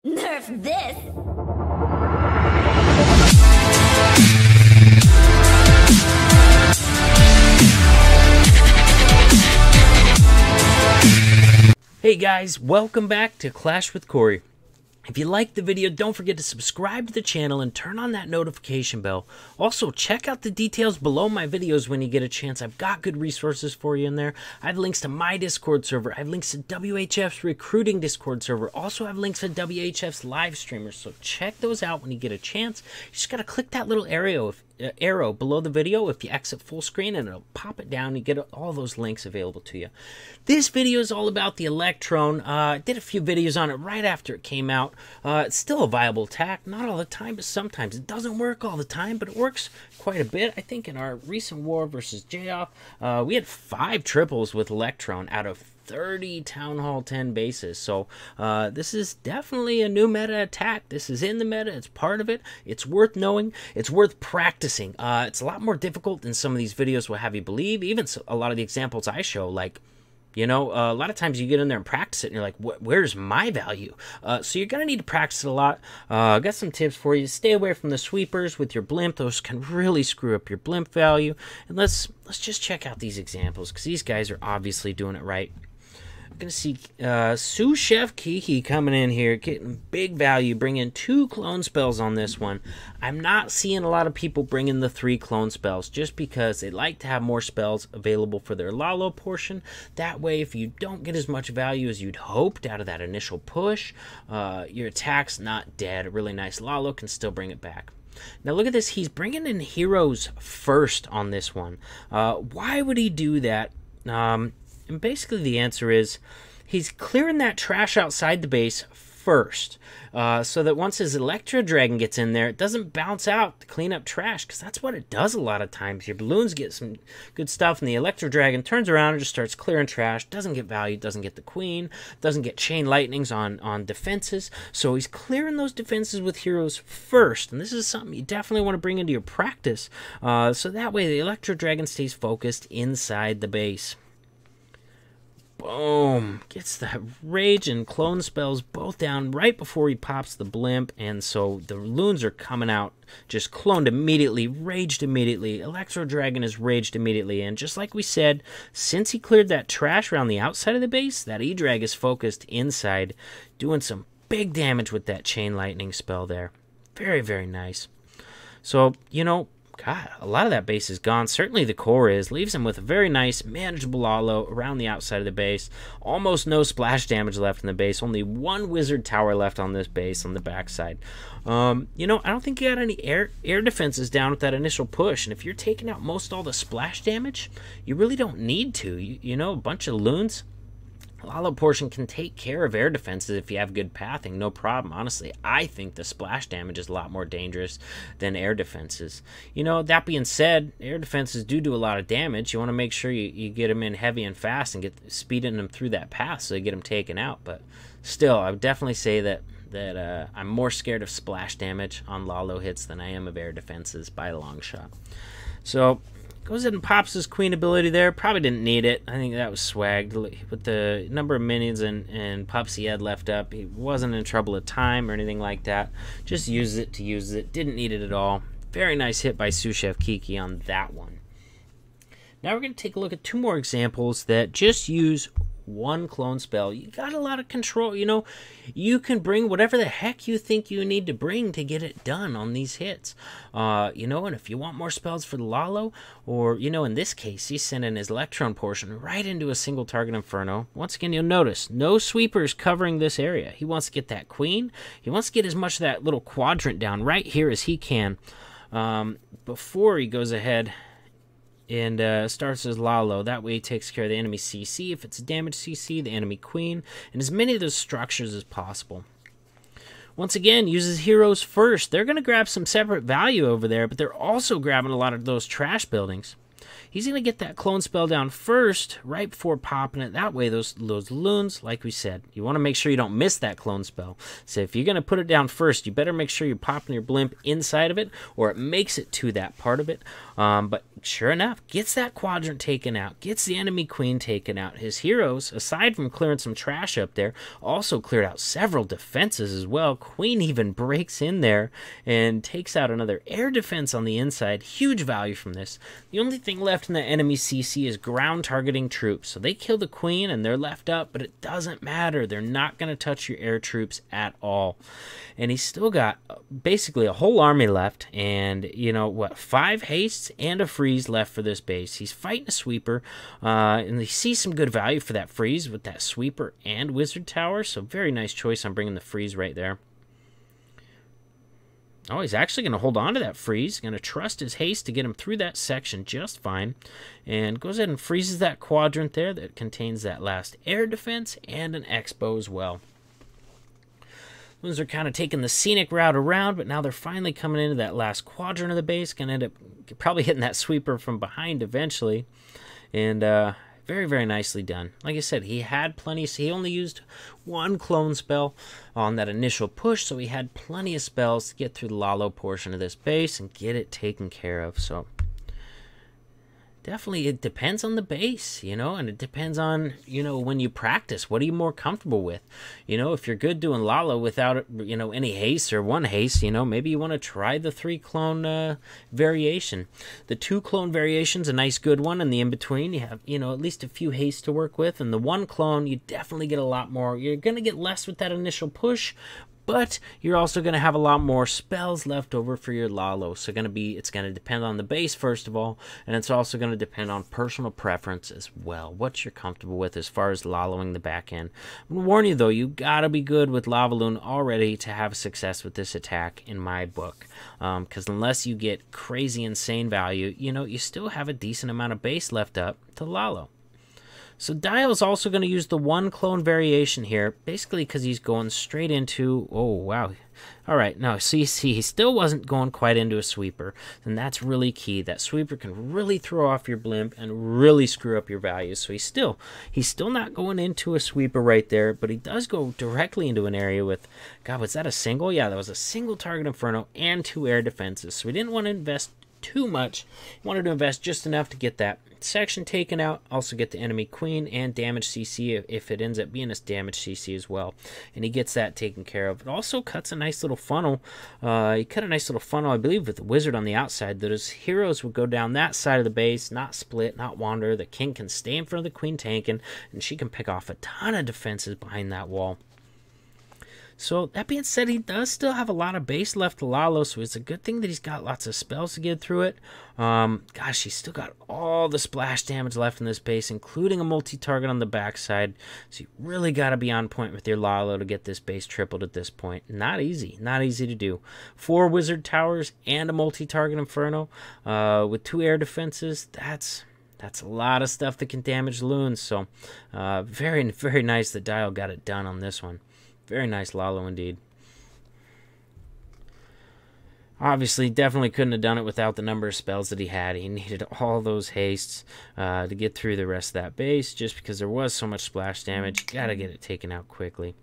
Nerf this! Hey guys, welcome back to Clash with Cory. If you liked the video, don't forget to subscribe to the channel and turn on that notification bell. Also, check out the details below my videos when you get a chance. I've got good resources for you in there. I have links to my Discord server. I have links to WHF's recruiting Discord server. Also, I have links to WHF's live streamers. So check those out when you get a chance. You just got to click that little arrow below the video if you exit full screen, and it'll pop it down. You get all those links available to you. This video is all about the Electrone. I did a few videos on it right after it came out. It's still a viable attack, not all the time, but sometimes. It doesn't work all the time, but it works quite a bit. I think in our recent war versus J-Off, we had 5 triples with Electrone out of 30 Town Hall 10 bases. So this is definitely a new meta attack. This is in the meta. It's part of it. It's worth knowing. It's worth practicing. It's a lot more difficult than some of these videos will have you believe. Even a lot of the examples I show, like, you know, a lot of times you get in there and practice it and you're like, where's my value? So you're going to need to practice it a lot. I got some tips for you. Stay away from the sweepers with your blimp. Those can really screw up your blimp value. And let's just check out these examples, because these guys are obviously doing it right. Gonna see Sous Chef Kiki coming in here, getting big value, bringing 2 clone spells on this one. I'm not seeing a lot of people bringing the 3 clone spells, just because they like to have more spells available for their Lalo portion. That way, if you don't get as much value as you'd hoped out of that initial push, your attack's not dead. A really nice Lalo can still bring it back. Now look at this. He's bringing in heroes first on this one. Why would he do that? And basically the answer is he's clearing that trash outside the base first, so that once his Electro Dragon gets in there, it doesn't bounce out to clean up trash, because that's what it does a lot of times. Your balloons get some good stuff, and the Electro Dragon turns around and just starts clearing trash, doesn't get value, doesn't get the queen, doesn't get chain lightnings on defenses. So he's clearing those defenses with heroes first, and this is something you definitely want to bring into your practice, so that way the Electro Dragon stays focused inside the base. Boom! Gets that rage and clone spells both down right before he pops the blimp, and so the loons are coming out just cloned immediately, raged immediately. Electro Dragon is raged immediately, and just like we said, since he cleared that trash around the outside of the base, that E-Drag is focused inside, doing some big damage with that chain lightning spell there. Very, very nice. So, you know, God, a lot of that base is gone. Certainly the core is. Leaves him with a very nice, manageable Lalo around the outside of the base. Almost no splash damage left in the base. Only 1 wizard tower left on this base on the backside. You know, I don't think you got any air defenses down with that initial push. And if you're taking out most all the splash damage, you really don't need to. You know, a bunch of loons. Lalo portion can take care of air defenses if you have good pathing, no problem. Honestly, I think the splash damage is a lot more dangerous than air defenses. You know, that being said, air defenses do a lot of damage. You want to make sure you get them in heavy and fast and get speeding them through that path so you get them taken out. But still, I would definitely say that I'm more scared of splash damage on Lalo hits than I am of air defenses by a long shot. So goes ahead and pops his queen ability there. Probably didn't need it. I think that was swagged. With the number of minions and pups he had left up, he wasn't in trouble at time or anything like that. Just used it to use it. Didn't need it at all. Very nice hit by Sous Chef Kiki on that one. Now we're going to take a look at 2 more examples that just use 1 clone spell. You got a lot of control. You know, you can bring whatever the heck you think you need to bring to get it done on these hits. You know, and if you want more spells for the Lalo, or, you know, in this case, he's sending his Electron portion right into a single target Inferno. Once again, you'll notice no sweepers covering this area. He wants to get that queen. He wants to get as much of that little quadrant down right here as he can before he goes ahead and starts as Lalo. That way he takes care of the enemy CC. If it's a damaged CC, the enemy queen, and as many of those structures as possible. Once again, uses heroes first. They're going to grab some separate value over there, but they're also grabbing a lot of those trash buildings. He's going to get that clone spell down first, right before popping it. That way, those loons, like we said, you want to make sure you don't miss that clone spell. So if you're going to put it down first, you better make sure you're popping your blimp inside of it, or it makes it to that part of it. But sure enough, gets that quadrant taken out, gets the enemy queen taken out. His heroes, aside from clearing some trash up there, also cleared out several defenses as well. Queen even breaks in there and takes out another air defense on the inside. Huge value from this. The only thing left in the enemy CC is ground targeting troops. So they kill the queen and they're left up, but it doesn't matter. They're not going to touch your air troops at all. And he's still got basically a whole army left, and you know what, 5 hastes and a freeze left for this base. He's fighting a sweeper, and he sees some good value for that freeze with that sweeper and wizard tower, so very nice choice on bringing the freeze right there. Oh, he's actually going to hold on to that freeze. Going to trust his haste to get him through that section just fine. And goes ahead and freezes that quadrant there that contains that last air defense and an expo as well. Loons are kind of taking the scenic route around, but now they're finally coming into that last quadrant of the base. Going to end up probably hitting that sweeper from behind eventually. And very, very nicely done. Like I said, he had plenty. So he only used 1 clone spell on that initial push, so he had plenty of spells to get through the Lalo portion of this base and get it taken care of. So definitely, it depends on the base, you know, and it depends on, you know, when you practice, what are you more comfortable with? You know, if you're good doing Lalo without, you know, any haste or 1 haste, you know, maybe you want to try the 3 clone variation. The 2 clone variation's a nice good one, and the in-between, you have, you know, at least a few haste to work with, and the 1 clone, you definitely get a lot more. You're going to get less with that initial push, but you're also going to have a lot more spells left over for your Lalo. So it's going to depend on the base, first of all, and it's also going to depend on personal preference as well, what you're comfortable with as far as Laloing the back end. I'm going to warn you, though, you got to be good with Lava Loon already to have success with this attack, in my book. Because unless you get crazy, insane value, you know, you still have a decent amount of base left up to Lalo. So Dial's also going to use the 1 clone variation here, basically because he's going straight into, oh, wow. All right, no, so you see, he still wasn't going quite into a sweeper, and that's really key. That sweeper can really throw off your blimp and really screw up your values. So he's still not going into a sweeper right there, but he does go directly into an area with, God, was that a single? Yeah, that was a single target Inferno and 2 air defenses. So he didn't want to invest too much. He wanted to invest just enough to get that section taken out, also get the enemy queen and damage CC if it ends up being a damage CC as well, and he gets that taken care of. It also cuts a nice little funnel. He cut a nice little funnel, I believe, with the wizard on the outside, that his heroes would go down that side of the base, not split, not wander. The king can stay in front of the queen tanking, and she can pick off a ton of defenses behind that wall. So that being said, he does still have a lot of base left to Lalo, so it's a good thing that he's got lots of spells to get through it. Gosh, he's still got all the splash damage left in this base, including a multi-target on the backside. So you really got to be on point with your Lalo to get this base tripled at this point. Not easy to do. 4 wizard towers and a multi-target Inferno with 2 air defenses. That's a lot of stuff that can damage loons. So very, very nice that Dial got it done on this one. Very nice Lalo indeed. Obviously, definitely couldn't have done it without the number of spells that he had. He needed all those hastes to get through the rest of that base, just because there was so much splash damage. Gotta get it taken out quickly.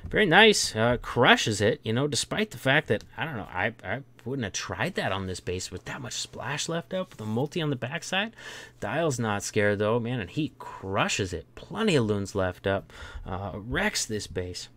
Very nice. Crushes it, you know, despite the fact that, I don't know, I wouldn't have tried that on this base with that much splash left up with a multi on the backside. Dial's not scared, though, man, and he crushes it. Plenty of loons left up. Wrecks this base.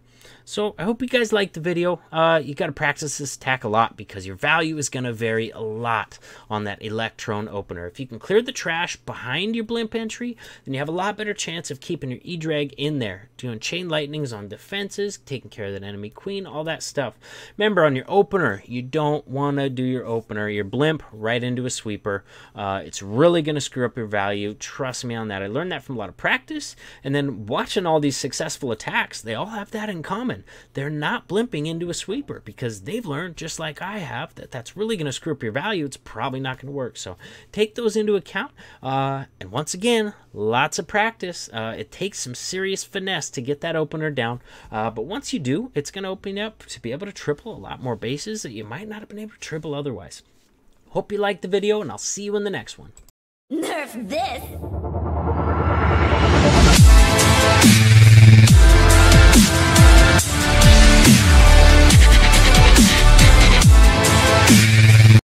So I hope you guys liked the video. You got to practice this attack a lot because your value is going to vary a lot on that Electrone opener. If you can clear the trash behind your blimp entry, then you have a lot better chance of keeping your E-Drag in there, doing chain lightnings on defenses, taking care of that enemy queen, all that stuff. Remember, on your opener, you don't want to do your blimp right into a sweeper. It's really going to screw up your value. Trust me on that. I learned that from a lot of practice, and then watching all these successful attacks, they all have that in common. They're not blimping into a sweeper because they've learned, just like I have, that that's really going to screw up your value. It's probably not going to work. So take those into account. And once again, lots of practice. It takes some serious finesse to get that opener down. But once you do, it's going to open you up to be able to triple a lot more bases that you might not have been able to triple otherwise. Hope you liked the video, and I'll see you in the next one. Nerf this!